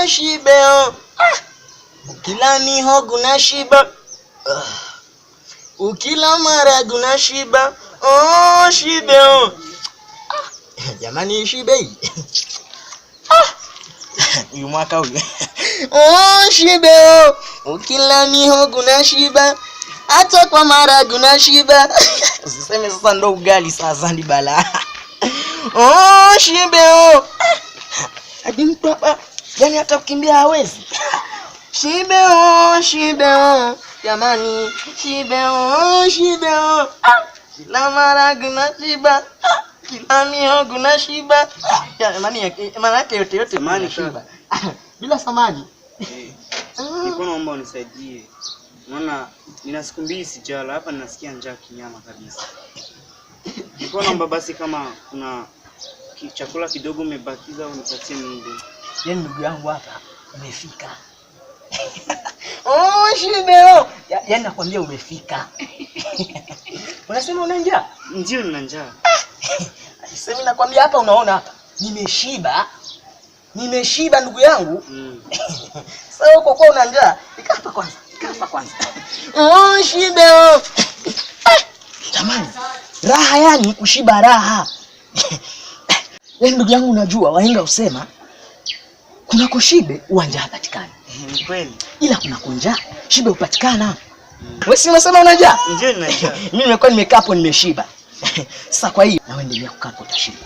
shibeo. Ukila mihogo na shiba. Ukila maragu na shiba. Shibeo. Jamani shibei. Uyu mwaka huyu. Shibeo. Ukila mihogo na shiba. Hata kwa maragu na shiba. Usiseme sasa ndo ugali sasa ndi bala. Shibeo. Hadi mtu hapa yani hata kukimbia hawezi. Shibeo. Jamani, shibeo. Kila maragu na shiba. Kila mihogo na shiba. Jamani, maana yake yote mani shiba. Bila samani. Niko naomba unisaidie. Maana nina siku mbili sijala hapa ninasikia njaa kinyama kabisa. Niko naomba basi kama kuna chakula kidogo umebakiza unipatie mimi. Yaani ndugu yangu hapa umefika. Shibeo. Yaani nakwambia umefika. Unasema una njaa? Ndio nina njaa. Sasa mimi nakwambia hapa unaona hapa. Nimeshiba ndugu yangu. Sasa uko kwa una njaa. Ika hapa kwanza. Shibeo. Jamani, raha yani kushiba raha. Yaani ndugu yangu unajua wahenga usema kuna kushibe uwanja hapatikani. Ni kweli. Ila kuna kunja shibe upatikana. Wewe si unasema una njaa? Ndio nina njaa. Mimi nimekuwa nimekaa hapo nimeshiba. Sasa kwa hiyo na wewe endelea kukaa hapo utashiba.